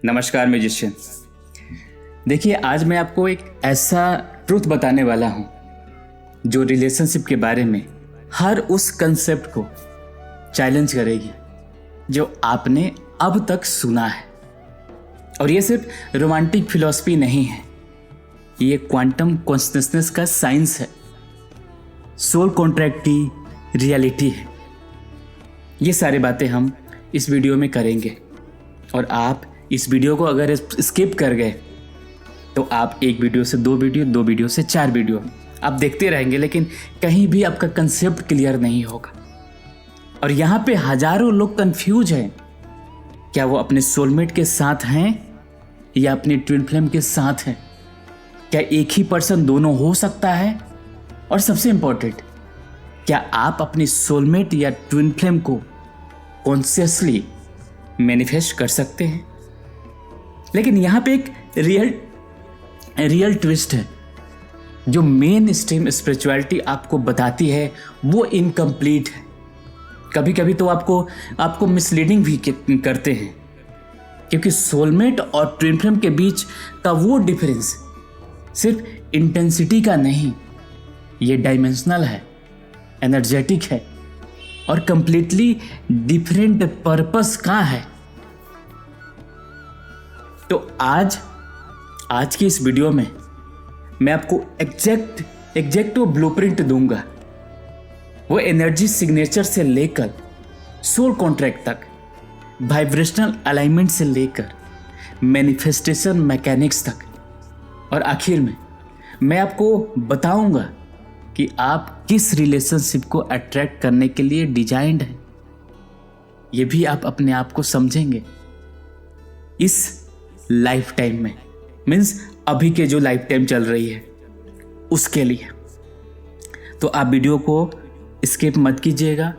नमस्कार म्यूजिशियन। देखिए, आज मैं आपको एक ऐसा ट्रूथ बताने वाला हूँ जो रिलेशनशिप के बारे में हर उस कंसेप्ट को चैलेंज करेगी जो आपने अब तक सुना है। और ये सिर्फ रोमांटिक फिलॉसफी नहीं है, ये क्वांटम कॉन्शसनेस का साइंस है, सोल कॉन्ट्रैक्ट की रियलिटी है। ये सारी बातें हम इस वीडियो में करेंगे और आप इस वीडियो को अगर स्किप कर गए तो आप एक वीडियो से दो वीडियो से 4 वीडियो आप देखते रहेंगे, लेकिन कहीं भी आपका कंसेप्ट क्लियर नहीं होगा। और यहाँ पे हजारों लोग कंफ्यूज हैं, क्या वो अपने सोलमेट के साथ हैं या अपने ट्विन फ्लेम के साथ हैं? क्या एक ही पर्सन दोनों हो सकता है? और सबसे इंपॉर्टेंट, क्या आप अपनी सोलमेट या ट्विन फ्लेम को कॉन्शियसली मैनिफेस्ट कर सकते हैं? लेकिन यहाँ पे एक रियल ट्विस्ट है। जो मेन स्ट्रीम स्पिरिचुअलिटी आपको बताती है वो इनकम्प्लीट है। कभी कभी तो आपको मिसलीडिंग भी करते हैं, क्योंकि सोलमेट और ट्विन फ्लेम के बीच का वो डिफरेंस सिर्फ इंटेंसिटी का नहीं, ये डायमेंशनल है, एनर्जेटिक है और कंप्लीटली डिफरेंट पर्पस का है। तो आज की इस वीडियो में मैं आपको एग्जैक्ट ब्लूप्रिंट दूंगा। वो एनर्जी सिग्नेचर से लेकर सोल कॉन्ट्रैक्ट तक, वाइब्रेशनल अलाइनमेंट से लेकर मैनिफेस्टेशन मैकेनिक्स तक, और आखिर में मैं आपको बताऊंगा कि आप किस रिलेशनशिप को अट्रैक्ट करने के लिए डिजाइंड हैं। ये भी आप अपने आप को समझेंगे इस लाइफ टाइम में, मीन्स अभी के जो लाइफ टाइम चल रही है उसके लिए। तो आप वीडियो को स्किप मत कीजिएगा,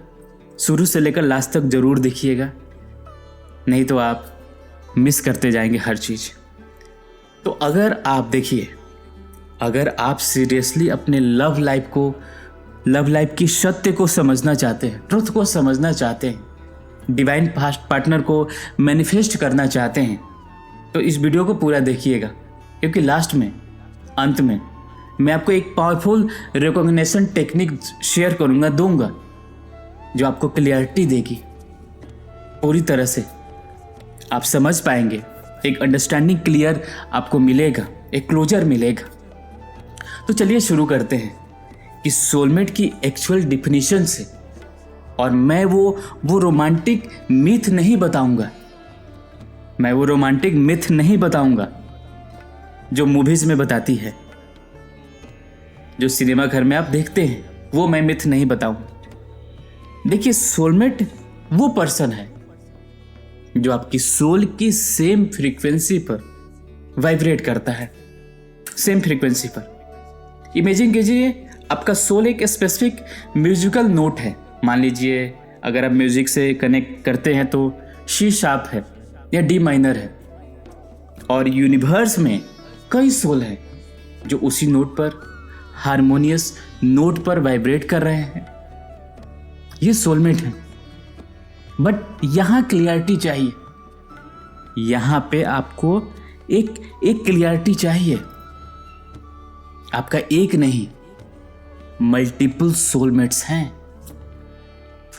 शुरू से लेकर लास्ट तक जरूर देखिएगा, नहीं तो आप मिस करते जाएंगे हर चीज। तो अगर आप सीरियसली अपने लव लाइफ की सत्य को समझना चाहते हैं, ट्रुथ को समझना चाहते हैं, डिवाइन पार्टनर को मैनिफेस्ट करना चाहते हैं, तो इस वीडियो को पूरा देखिएगा, क्योंकि लास्ट में, अंत में मैं आपको एक पावरफुल रिकॉग्निशन टेक्निक शेयर दूंगा जो आपको क्लियरिटी देगी। पूरी तरह से आप समझ पाएंगे, एक अंडरस्टैंडिंग क्लियर आपको मिलेगा, एक क्लोजर मिलेगा। तो चलिए शुरू करते हैं कि सोलमेट की एक्चुअल डिफिनीशन से। और मैं वो रोमांटिक मिथ नहीं बताऊंगा जो मूवीज में बताती है, जो सिनेमा घर में आप देखते हैं, वो मैं मिथ नहीं बताऊंगा। देखिए, सोलमेट वो पर्सन है जो आपकी सोल की सेम फ्रीक्वेंसी पर वाइब्रेट करता है, सेम फ्रीक्वेंसी पर। इमेजिन कीजिए, आपका सोल एक स्पेसिफिक म्यूजिकल नोट है। मान लीजिए अगर आप म्यूजिक से कनेक्ट करते हैं तो सी शार्प है या डी माइनर है, और यूनिवर्स में कई सोल हैं जो उसी नोट पर, हारमोनियस नोट पर वाइब्रेट कर रहे हैं। ये सोलमेट है। बट यहां क्लियरिटी चाहिए, यहां पे आपको एक क्लियरिटी चाहिए। आपका एक नहीं, मल्टीपल सोलमेट्स हैं।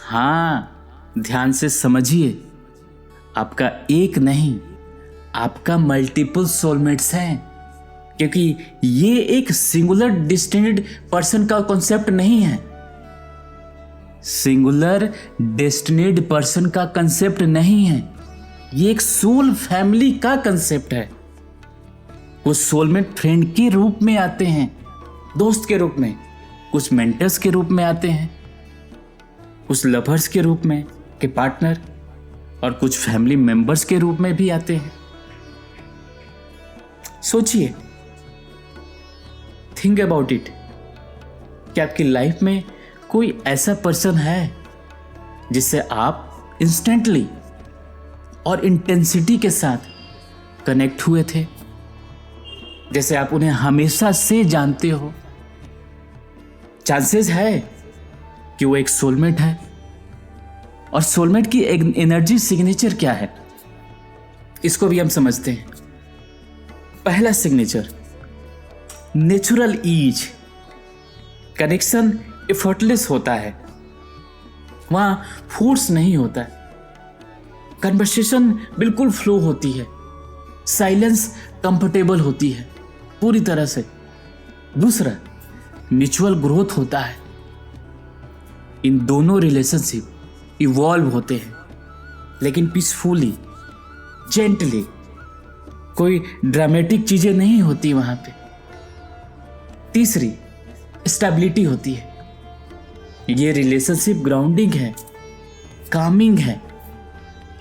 हाँ, ध्यान से समझिए, आपका एक नहीं, आपका मल्टीपल सोलमेट्स हैं, क्योंकि ये एक सिंगुलर डेस्टिनीड पर्सन का कॉन्सेप्ट नहीं है। सिंगुलर डेस्टिनीड पर्सन का कंसेप्ट नहीं है, ये एक सोल फैमिली का कंसेप्ट है। वो सोलमेट फ्रेंड के रूप में आते हैं, दोस्त के रूप में, कुछ मेंटर्स के रूप में आते हैं, कुछ लवर्स के रूप में के पार्टनर, और कुछ फैमिली मेंबर्स के रूप में भी आते हैं। सोचिए, थिंक अबाउट इट। क्या आपकी लाइफ में कोई ऐसा पर्सन है जिससे आप इंस्टेंटली और इंटेंसिटी के साथ कनेक्ट हुए थे, जैसे आप उन्हें हमेशा से जानते हो? चांसेस है कि वो एक सोलमेट है। और सोलमेट की एनर्जी सिग्नेचर क्या है? इसको भी हम समझते हैं। पहला signature, natural ease. Connection effortless होता है, वहां फोर्स नहीं होता है, कन्वर्सेशन बिल्कुल फ्लो होती है, साइलेंस कंफर्टेबल होती है पूरी तरह से। दूसरा, म्यूचुअल ग्रोथ होता है। इन दोनों रिलेशनशिप इवॉल्व होते हैं, लेकिन पीसफुली, जेंटली। कोई ड्रामेटिक चीजें नहीं होती वहां पे। तीसरी, स्टेबिलिटी होती है। ये रिलेशनशिप ग्राउंडिंग है, कामिंग है,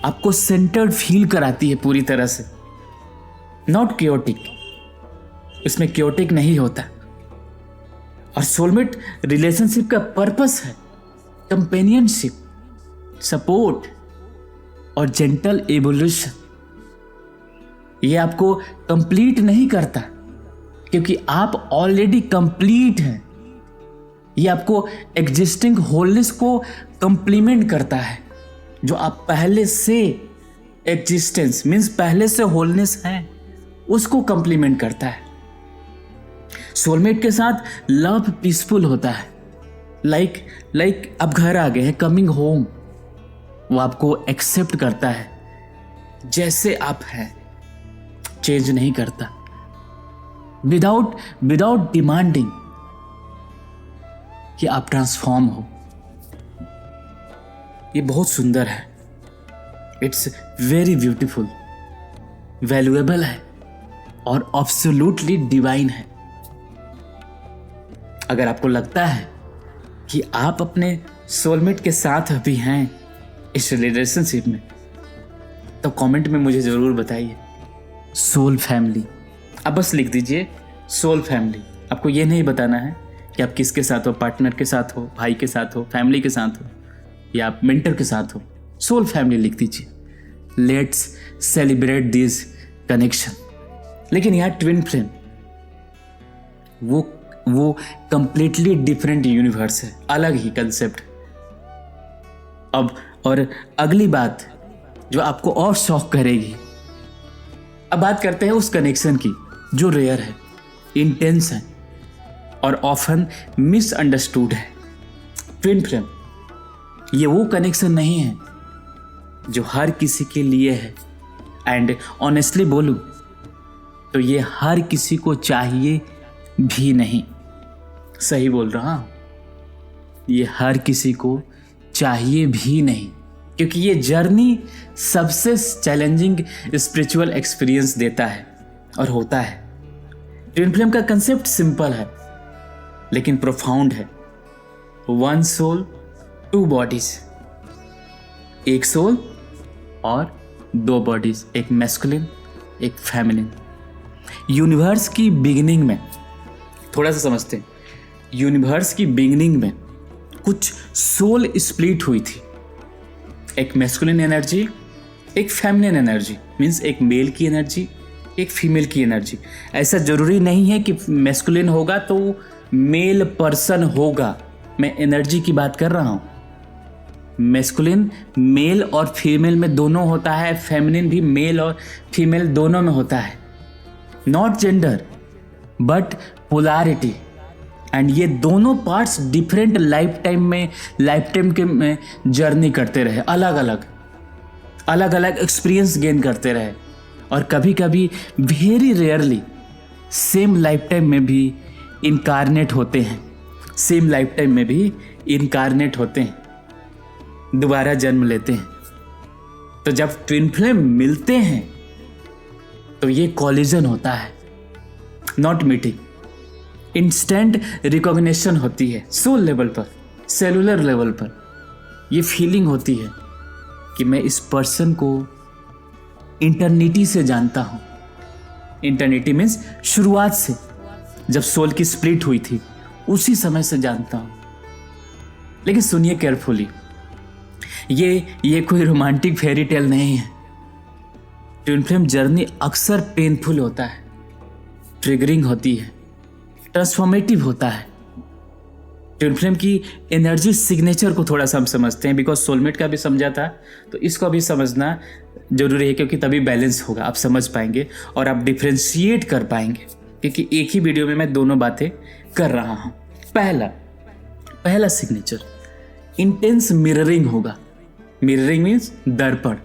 आपको सेंटर्ड फील कराती है पूरी तरह से। नॉट क्योटिक, इसमें क्योटिक नहीं होता। और सोलमेट रिलेशनशिप का पर्पस है कंपेनियनशिप, सपोर्ट और जेंटल एवोल्यूशन। ये आपको कंप्लीट नहीं करता, क्योंकि आप ऑलरेडी कंप्लीट हैं। ये आपको एग्जिस्टिंग होलनेस को कंप्लीमेंट करता है, जो आप पहले से एग्जिस्टेंस मीन्स पहले से होलनेस है, उसको कंप्लीमेंट करता है। सोलमेट के साथ लव पीसफुल होता है। लाइक आप घर आ गए हैं, कमिंग होम। वो आपको एक्सेप्ट करता है जैसे आप हैं, चेंज नहीं करता, विदाउट डिमांडिंग कि आप ट्रांसफॉर्म हो। ये बहुत सुंदर है, इट्स वेरी ब्यूटीफुल, वैल्यूएबल है और एब्सोल्युटली डिवाइन है। अगर आपको लगता है कि आप अपने सोलमेट के साथ अभी हैं इस रिलेशनशिप में, तो कमेंट में मुझे ज़रूर बताइए सोल फैमिली। आप बस लिख दीजिए सोल फैमिली। आपको ये नहीं बताना है कि आप किसके साथ हो, पार्टनर के साथ हो, भाई के साथ हो, फैमिली के साथ हो, या आप मेंटर के साथ हो। सोल फैमिली लिख दीजिए। Let's celebrate this connection. लेकिन यहाँ ट्विन फ्लेम वो कंप्लीटली डिफरेंट यूनिवर्स है, अलग ही कंसेप्ट। अब और अगली बात जो आपको और शॉक करेगी, अब बात करते हैं उस कनेक्शन की जो रेयर है, इंटेंस है और ऑफन मिसअंडरस्टूड है। ट्विन फ्लेम ये वो कनेक्शन नहीं है जो हर किसी के लिए है। एंड ऑनेस्टली बोलूं तो ये हर किसी को चाहिए भी नहीं। सही बोल रहा हूं, ये हर किसी को चाहिए भी नहीं, क्योंकि ये जर्नी सबसे चैलेंजिंग स्पिरिचुअल एक्सपीरियंस देता है और होता है। ट्विन फ्लेम का कंसेप्ट सिंपल है लेकिन प्रोफाउंड है। वन सोल, टू बॉडीज, एक सोल और दो बॉडीज, एक मैस्कुलिन एक फेमिनिन। यूनिवर्स की बिगिनिंग में, थोड़ा सा समझते हैं, यूनिवर्स की बिगिनिंग में कुछ सोल स्प्लिट हुई थी। एक मैस्कुलिन एनर्जी, एक फेमिनिन एनर्जी, मीन्स एक मेल की एनर्जी, एक फीमेल की एनर्जी। ऐसा जरूरी नहीं है कि मैस्कुलिन होगा तो मेल पर्सन होगा। मैं एनर्जी की बात कर रहा हूं। मैस्कुलिन मेल और फीमेल में दोनों होता है, फेमिनिन भी मेल और फीमेल दोनों में होता है। Not gender but polarity. And ये दोनों पार्ट्स डिफरेंट लाइफ टाइम के में जर्नी करते रहे, अलग अलग एक्सपीरियंस गेन करते रहे, और कभी कभी very rarely same life time में भी इनकारनेट होते हैं, दोबारा जन्म लेते हैं। तो जब ट्विन फ्लेम मिलते हैं तो ये कॉलिजन होता है, नॉट मीटिंग। इंस्टेंट रिकॉग्निशन होती है सोल लेवल पर, सेलुलर लेवल पर। ये फीलिंग होती है कि मैं इस पर्सन को इंटरनिटी से जानता हूँ। इंटरनिटी मीन्स शुरुआत से, जब सोल की स्प्लिट हुई थी उसी समय से जानता हूँ। लेकिन सुनिए केयरफुली, ये कोई रोमांटिक फेरी टेल नहीं है। ट्विन फ्लेम जर्नी अक्सर पेनफुल होता है, ट्रिगरिंग होती है, ट्रांसफॉर्मेटिव होता है। ट्विन फ्लेम की एनर्जी सिग्नेचर को थोड़ा सा हम समझते हैं, बिकॉज सोलमेट का भी समझा था तो इसको भी समझना जरूरी है, क्योंकि तभी बैलेंस होगा, आप समझ पाएंगे और आप डिफ्रेंशिएट कर पाएंगे, क्योंकि एक ही वीडियो में मैं दोनों बातें कर रहा हूँ। पहला सिग्नेचर इंटेंस मिररिंग होगा। मिररिंग मीन्स दर्पण।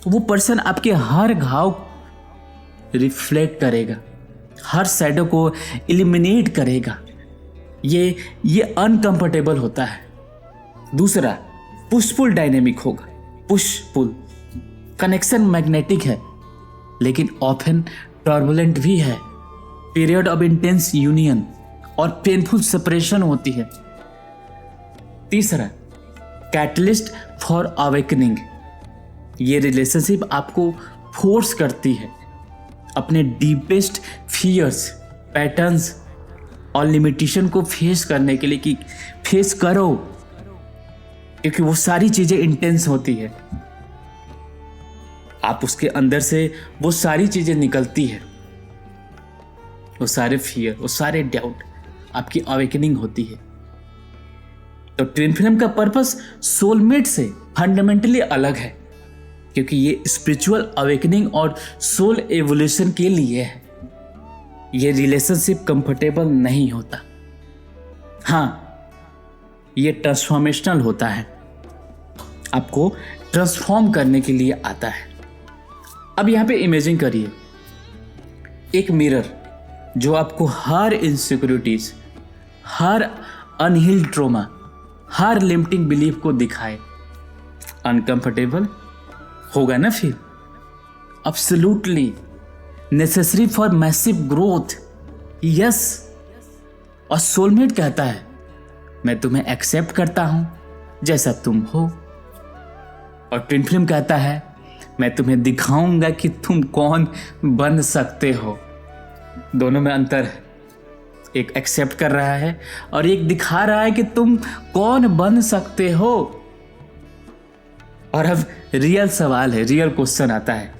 वो पर्सन आपके हर घाव रिफ्लेक्ट करेगा, हर शैडो को एलिमिनेट करेगा। ये अनकंफर्टेबल होता है। दूसरा पुश पुल डायनेमिक होगा। पुश पुल कनेक्शन मैग्नेटिक है, लेकिन ऑफन टर्बुलेंट भी है। पीरियड ऑफ इंटेंस यूनियन और पेनफुल सेपरेशन होती है। तीसरा कैटलिस्ट फॉर अवेकनिंग। ये रिलेशनशिप आपको फोर्स करती है अपने डीपेस्ट फियर्स, पैटर्न्स और लिमिटेशन को फेस करने के लिए कि फेस करो, क्योंकि वो सारी चीजें इंटेंस होती है। आप उसके अंदर से वो सारी चीजें निकलती है, वो सारे फियर, वो सारे डाउट, आपकी अवेकनिंग होती है। तो ट्विन फ्लेम का पर्पस सोलमेट से फंडामेंटली अलग है, क्योंकि ये स्पिरिचुअल अवेकनिंग और सोल एवोल्यूशन के लिए है। ये रिलेशनशिप कंफर्टेबल नहीं होता। हाँ, ये ट्रांसफॉर्मेशनल होता है, आपको ट्रांसफॉर्म करने के लिए आता है। अब यहां पे इमेजिन करिए एक मिरर जो आपको हर इनसिक्योरिटीज, हर अनहील्ड ट्रोमा, हर लिमिटिंग बिलीफ को दिखाए। अनकंफर्टेबल होगा ना फिर? Absolutely necessary for massive growth. Yes, और सोलमेट कहता है मैं तुम्हें एक्सेप्ट करता हूं जैसा तुम हो, और ट्विन फ्लेम कहता है मैं तुम्हें दिखाऊंगा कि तुम कौन बन सकते हो। दोनों में अंतर है, एक एक्सेप्ट कर रहा है और एक दिखा रहा है कि तुम कौन बन सकते हो। और अब रियल सवाल है, रियल क्वेश्चन आता है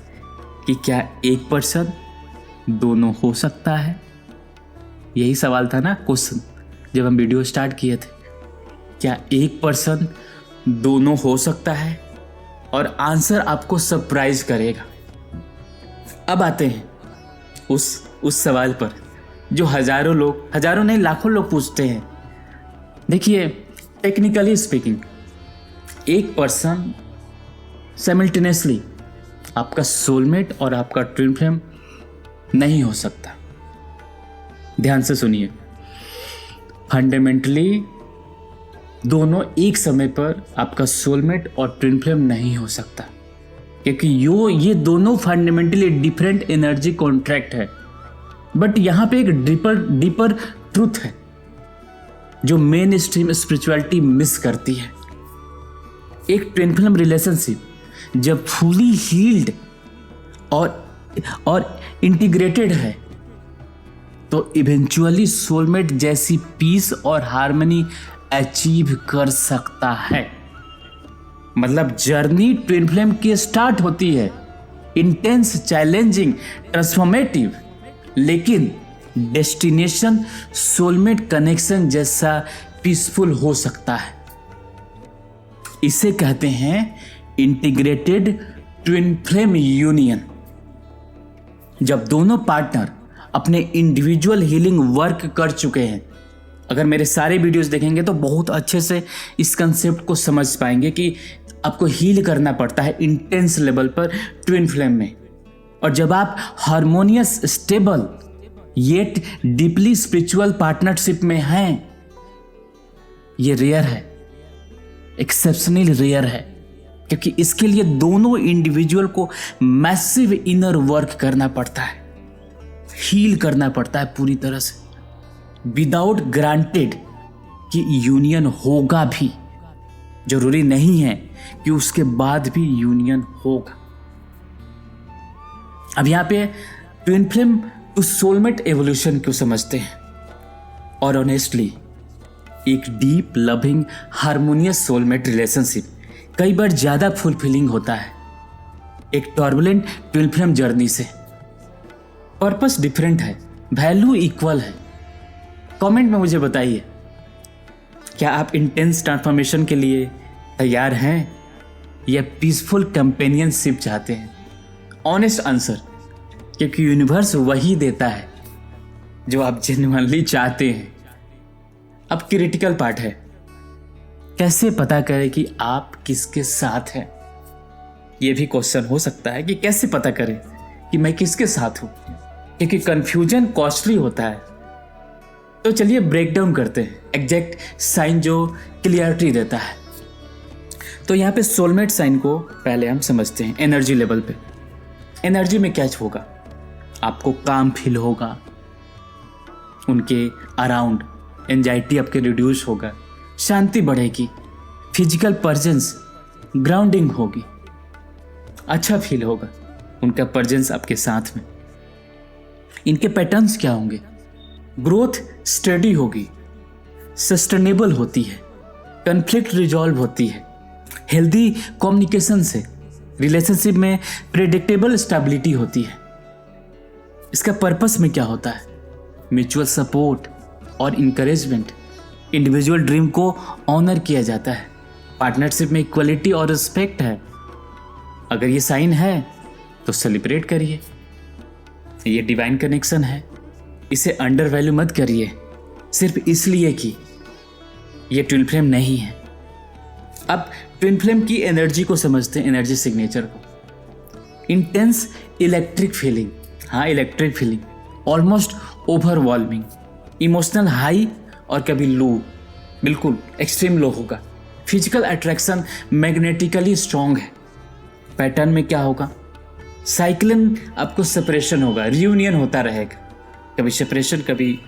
कि क्या एक पर्सन दोनों हो सकता है? यही सवाल था ना क्वेश्चन जब हम वीडियो स्टार्ट किए थे। क्या एक पर्सन दोनों हो सकता है? और आंसर आपको सरप्राइज करेगा। अब आते हैं उस सवाल पर जो हजारों लोग, हजारों नहीं लाखों लोग पूछते हैं। देखिए, टेक्निकली स्पीकिंग एक पर्सन साइमल्टेनियसली आपका सोलमेट और आपका ट्विन फ्लेम नहीं हो सकता। ध्यान से सुनिए, फंडामेंटली दोनों एक समय पर आपका सोलमेट और ट्विन फ्लेम नहीं हो सकता, क्योंकि ये दोनों फंडामेंटली डिफरेंट एनर्जी कॉन्ट्रैक्ट है। बट यहां पे एक डीपर ट्रूथ है जो मेन स्ट्रीम स्पिरिचुअलिटी मिस करती है। एक ट्विन फ्लेम रिलेशनशिप जब फुली हील्ड और इंटीग्रेटेड है तो इवेंचुअली सोलमेट जैसी पीस और हार्मनी अचीव कर सकता है। मतलब जर्नी ट्विन फ्लेम की स्टार्ट होती है इंटेंस, चैलेंजिंग, ट्रांसफॉर्मेटिव, लेकिन डेस्टिनेशन सोलमेट कनेक्शन जैसा पीसफुल हो सकता है। इसे कहते हैं इंटीग्रेटेड ट्विन फ्लेम यूनियन। जब दोनों पार्टनर अपने इंडिविजुअल हीलिंग वर्क कर चुके हैं। अगर मेरे सारे वीडियोस देखेंगे तो बहुत अच्छे से इस कंसेप्ट को समझ पाएंगे कि आपको हील करना पड़ता है इंटेंस लेवल पर ट्विन फ्लेम में। और जब आप harmonious, stable yet deeply spiritual partnership में हैं, ये रेयर है, एक्सेप्शनली रेयर है, क्योंकि इसके लिए दोनों इंडिविजुअल को मैसिव इनर वर्क करना पड़ता है, हील करना पड़ता है पूरी तरह से। विदाउट ग्रांटेड कि यूनियन होगा भी, जरूरी नहीं है कि उसके बाद भी यूनियन होगा। अब यहां पे twin flame to soulmate evolution क्यों समझते हैं? और ऑनेस्टली एक deep, loving, harmonious soulmate relationship कई बार ज्यादा फुलफिलिंग होता है एक टर्बुलेंट ट्विन फ्लेम जर्नी से। पर्पस डिफरेंट है, वैल्यू इक्वल है। कमेंट में मुझे बताइए क्या आप इंटेंस ट्रांसफॉर्मेशन के लिए तैयार हैं या पीसफुल कंपेनियनशिप चाहते हैं? ऑनेस्ट आंसर, क्योंकि यूनिवर्स वही देता है जो आप जेन्युइनली चाहते हैं। अब क्रिटिकल पार्ट है, कैसे पता करें कि आप किसके साथ हैं? ये भी क्वेश्चन हो सकता है कि कैसे पता करें कि मैं किसके साथ हूं, क्योंकि कंफ्यूजन कॉस्टली होता है। तो चलिए ब्रेक डाउन करते हैं एग्जैक्ट साइन जो क्लियरिटी देता है। तो यहाँ पे सोलमेट साइन को पहले हम समझते हैं। एनर्जी लेवल पे, एनर्जी में क्या होगा? आपको काम फील होगा, उनके अराउंड एंजाइटी आपके रिड्यूस होगा, शांति बढ़ेगी, फिजिकल प्रेजेंस ग्राउंडिंग होगी, अच्छा फील होगा उनका प्रेजेंस आपके साथ में। इनके पैटर्न्स क्या होंगे? ग्रोथ स्टडी होगी, सस्टेनेबल होती है, कन्फ्लिक्ट रिजॉल्व होती है, हेल्दी कम्युनिकेशन से रिलेशनशिप में प्रेडिक्टेबल स्टेबिलिटी होती है। इसका पर्पस में क्या होता है? म्यूचुअल सपोर्ट और इंकरेजमेंट, इंडिविजुअल ड्रीम को ऑनर किया जाता है, पार्टनरशिप में इक्वलिटी और रिस्पेक्ट है। अगर ये साइन है तो सेलिब्रेट करिए, ये डिवाइन कनेक्शन है, इसे अंडर वैल्यू मत करिए सिर्फ इसलिए कि ये ट्विन फ्लेम नहीं है। अब ट्विन फ्लेम की एनर्जी को समझते हैं, एनर्जी सिग्नेचर को। इंटेंस इलेक्ट्रिक फीलिंग, हाँ electric feeling, almost overwhelming, emotional high और कभी लो, बिल्कुल एक्सट्रीम लो होगा। फिजिकल अट्रैक्शन मैग्नेटिकली स्ट्रॉन्ग है। पैटर्न में क्या होगा? साइक्लिन, आपको सेपरेशन होगा, रियूनियन होता रहेगा, कभी सेपरेशन कभी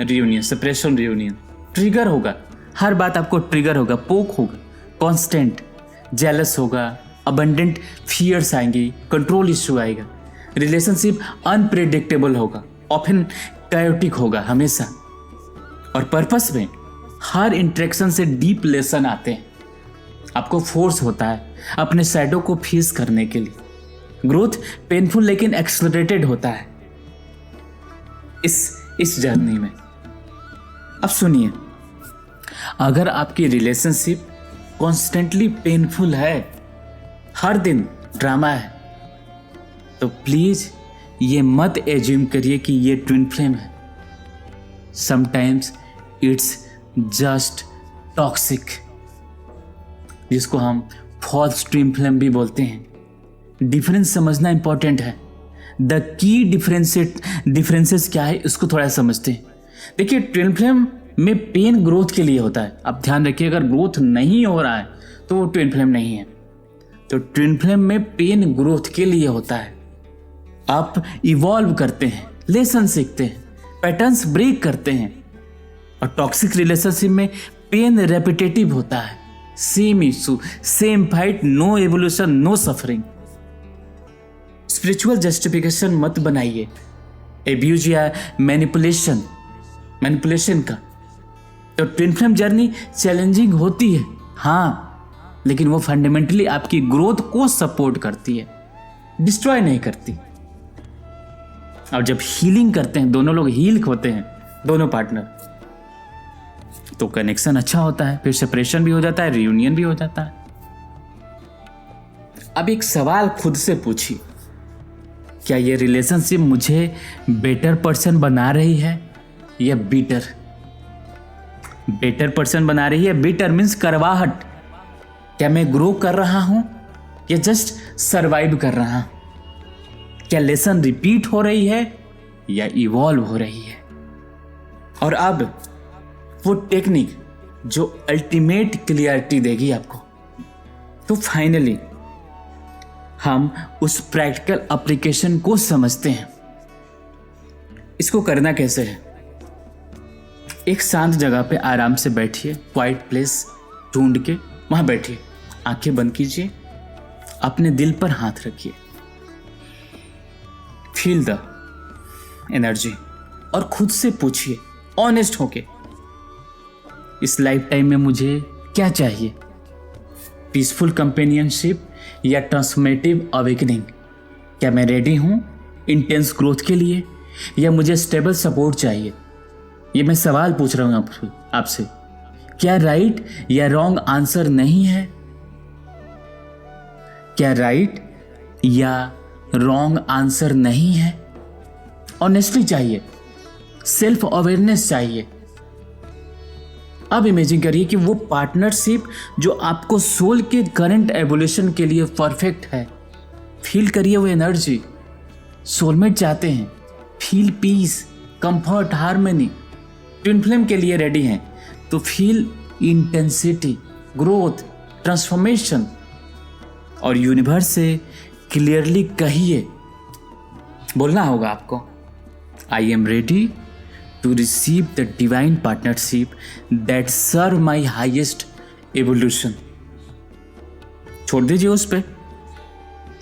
रियूनियन, सेपरेशन रियूनियन। ट्रिगर होगा, हर बात आपको ट्रिगर होगा, पोक होगा, कांस्टेंट, जेलस होगा, अबंडेंट फियर्स आएंगे, कंट्रोल इश्यू आएगा, रिलेशनशिप अनप्रेडिक्टेबल होगा, ऑफन कायोटिक होगा हमेशा। और पर्पस में हर इंटरेक्शन से डीप लेसन आते हैं, आपको फोर्स होता है अपने शैडो को फेस करने के लिए। ग्रोथ पेनफुल लेकिन एक्सलरेटेड होता है इस जर्नी में। अब सुनिए, अगर आपकी रिलेशनशिप कॉन्स्टेंटली पेनफुल है, हर दिन ड्रामा है, तो प्लीज ये मत एज्यूम करिए कि ये ट्विन फ्लेम है। समटाइम्स इट्स जस्ट टॉक्सिक, जिसको हम फॉल्स ट्विन फ्लेम भी बोलते हैं। डिफरेंस समझना इंपॉर्टेंट है। द की डिफरेंसेस क्या है इसको थोड़ा समझते हैं। देखिए, ट्विन फ्लेम में पेन ग्रोथ के लिए होता है। आप ध्यान रखिए, अगर ग्रोथ नहीं हो रहा है तो वो ट्विन फ्लेम नहीं है। तो ट्विन फ्लेम में पेन ग्रोथ के लिए होता है। आप इवॉल्व करते हैं, लेसन सीखते हैं, पैटर्न्स ब्रेक करते हैं। और टॉक्सिक रिलेशनशिप में पेन रेपिटेटिव होता है, same issue, same fight, no evolution, no suffering. Spiritual justification मत बनाइए एब्यूज या मैनिपुलेशन का। तो ट्विन फ्लेम जर्नी चैलेंजिंग होती है, हाँ, लेकिन वो फंडामेंटली आपकी ग्रोथ को सपोर्ट करती है, डिस्ट्रॉय नहीं करती। और जब हीलिंग करते हैं, दोनों लोग हील होते हैं, दोनों पार्टनर, तो कनेक्शन अच्छा होता है, फिर सेपरेशन भी हो जाता है, रियूनियन भी हो जाता है। अब एक सवाल खुद से पूछिए, क्या ये रिलेशनशिप मुझे बेटर पर्सन बना रही है या बीटर? बेटर पर्सन बना रही है, बीटर मीन्स करवाहट। क्या मैं ग्रो कर रहा हूं या जस्ट सरवाइव कर रहा हूं? क्या लेसन रिपीट हो रही है या इवॉल्व हो रही है? और अब वो टेक्निक जो अल्टीमेट क्लियरिटी देगी आपको। तो फाइनली हम उस प्रैक्टिकल एप्लीकेशन को समझते हैं। इसको करना कैसे है? एक शांत जगह पे आराम से बैठिए, क्वाइट प्लेस ढूंढ के वहां बैठिए, आंखें बंद कीजिए, अपने दिल पर हाथ रखिए, फील द एनर्जी और खुद से पूछिए ऑनेस्ट होके, इस लाइफ टाइम में मुझे क्या चाहिए? पीसफुल कंपेनियनशिप या ट्रांसफॉर्मेटिव अवेकनिंग? क्या मैं रेडी हूं इंटेंस ग्रोथ के लिए या मुझे स्टेबल सपोर्ट चाहिए? ये मैं सवाल पूछ रहा हूं आपसे। क्या राइट या रॉन्ग आंसर नहीं है? क्या राइट या रॉन्ग आंसर नहीं है? ऑनेस्टी चाहिए, सेल्फ अवेयरनेस चाहिए। अब इमेजिन करिए कि वो पार्टनरशिप जो आपको सोल के करंट एवोल्यूशन के लिए परफेक्ट है। फील करिए वो एनर्जी। सोलमेट चाहते हैं, feel peace, comfort, harmony. Twin flame के लिए रेडी हैं तो फील इंटेंसिटी, ग्रोथ, ट्रांसफॉर्मेशन। और यूनिवर्स से क्लियरली कहिए, बोलना होगा आपको, I am ready to receive the divine partnership that serve my highest evolution। छोड़ दीजिए उस पे,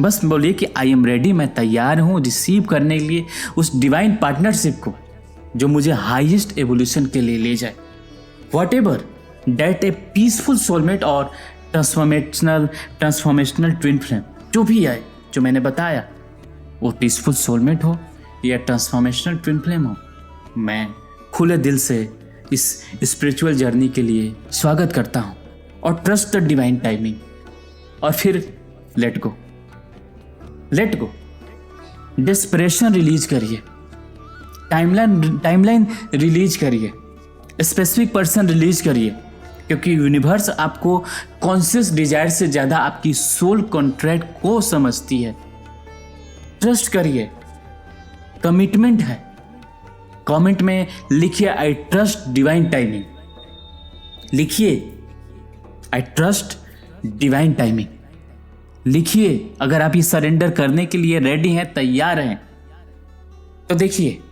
बस बोलिए कि आई एम रेडी, मैं तैयार हूं रिसीव करने के लिए उस डिवाइन पार्टनरशिप को जो मुझे हाईएस्ट एवोल्यूशन के लिए ले जाए। Whatever that a peaceful soulmate और ट्रांसफॉर्मेशनल ट्विन फ्लेम जो भी आए, जो मैंने बताया, वो पीसफुल सोलमेट हो या ट्रांसफॉर्मेशनल ट्विन फ्लेम हो, मैं खुले दिल से इस स्पिरिचुअल जर्नी के लिए स्वागत करता हूँ और ट्रस्ट द डिवाइन टाइमिंग। और फिर लेट गो, डेस्परेशन रिलीज करिए, टाइमलाइन रिलीज करिए, स्पेसिफिक पर्सन रिलीज करिए, क्योंकि यूनिवर्स आपको कॉन्शियस डिजायर से ज़्यादा आपकी सोल कॉन्ट्रैक्ट को समझती है। ट्रस्ट करिए, कमिटमेंट है। कमेंट में लिखिए आई ट्रस्ट डिवाइन टाइमिंग, लिखिए आई ट्रस्ट डिवाइन टाइमिंग, लिखिए। अगर आप ये सरेंडर करने के लिए रेडी हैं, तैयार हैं, तो देखिए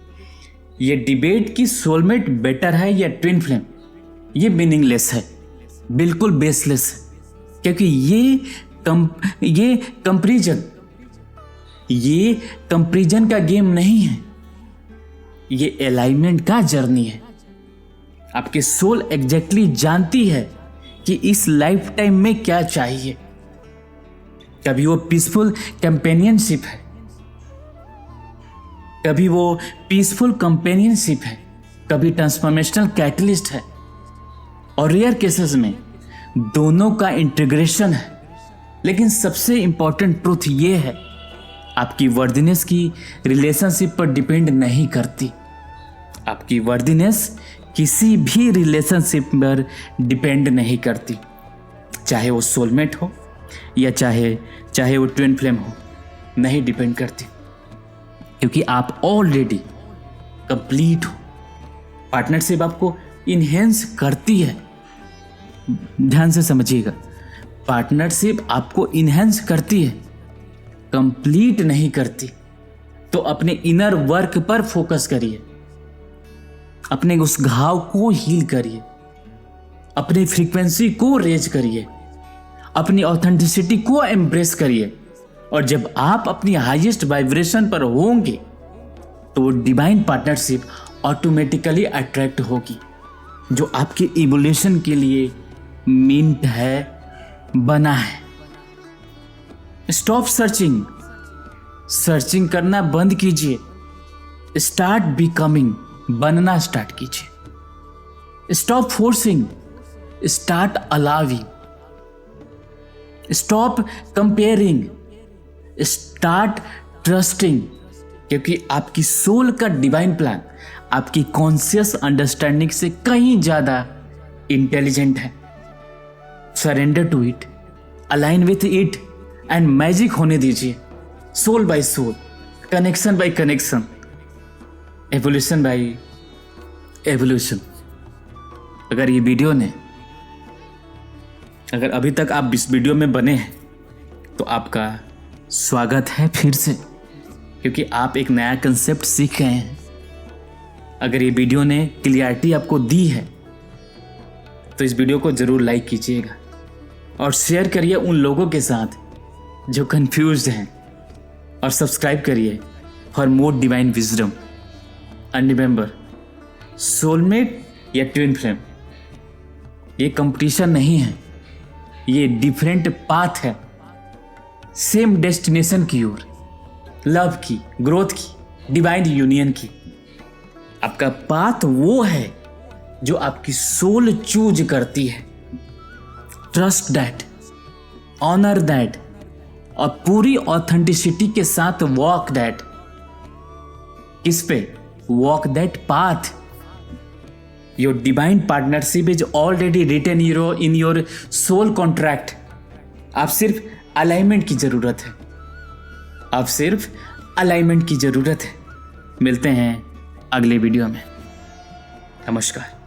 ये डिबेट की सोलमेट बेटर है या ट्विन फ्लेम, ये मीनिंगलेस है, बिल्कुल बेसलेस है, क्योंकि ये कंपैरिजन का गेम नहीं है, ये अलाइनमेंट का जर्नी है। आपकी सोल एग्जैक्टली जानती है कि इस लाइफ टाइम में क्या चाहिए। कभी वो पीसफुल कंपेनियनशिप है, कभी ट्रांसफॉर्मेशनल कैटलिस्ट है, और रेयर केसेस में दोनों का इंटीग्रेशन है। लेकिन सबसे इंपॉर्टेंट ट्रूथ ये है, आपकी वर्दीनेस की रिलेशनशिप पर डिपेंड नहीं करती। आपकी वर्दीनेस किसी भी रिलेशनशिप पर डिपेंड नहीं करती, चाहे वो सोलमेट हो या चाहे वो ट्विन फ्लेम हो, नहीं डिपेंड करती, क्योंकि आप ऑलरेडी कंप्लीट हो। पार्टनरशिप आपको इन्हेंस करती है, ध्यान से समझिएगा, पार्टनरशिप आपको इन्हेंस करती है, कंप्लीट नहीं करती। तो अपने इनर वर्क पर फोकस करिए, अपने उस घाव को हील करिए, अपनी फ्रीक्वेंसी को रेज करिए, अपनी ऑथेंटिसिटी को एम्ब्रेस करिए। और जब आप अपनी हाईएस्ट वाइब्रेशन पर होंगे तो वो डिवाइन पार्टनरशिप ऑटोमेटिकली अट्रैक्ट होगी, जो आपके इवोल्यूशन के लिए मींट है, बना है। स्टॉप सर्चिंग करना बंद कीजिए, स्टार्ट बिकमिंग, बनना स्टार्ट कीजिए। Stop forcing, start allowing. Stop comparing, start trusting, क्योंकि आपकी सोल का डिवाइन प्लान आपकी कॉन्शियस अंडरस्टैंडिंग से कहीं ज्यादा इंटेलिजेंट है। Surrender to it, align with it and magic होने दीजिए। Soul by soul, connection by connection, evolution by evolution. अगर अभी तक आप इस वीडियो में बने हैं तो आपका स्वागत है फिर से, क्योंकि आप एक नया कंसेप्ट सीख गए हैं। अगर ये वीडियो ने क्लियरिटी आपको दी है तो इस वीडियो को जरूर लाइक कीजिएगा और शेयर करिए उन लोगों के साथ जो कंफ्यूज्ड हैं, और सब्सक्राइब करिए for more divine wisdom. And remember, soulmate या ट्विन फ्लेम ये कंपटीशन नहीं है, ये डिफरेंट पाथ है, सेम डेस्टिनेशन की ओर, लव की, ग्रोथ की, डिवाइन यूनियन की। आपका पाथ वो है जो आपकी सोल चूज करती है। ट्रस्ट दैट, ऑनर दैट, और पूरी ऑथेंटिसिटी के साथ वॉक दैट। किस पे? Walk that path. Your divine partnership is already written in your soul contract. आप सिर्फ अलाइनमेंट की जरूरत है। आप सिर्फ अलाइनमेंट की जरूरत है। मिलते हैं अगले वीडियो में। नमस्कार।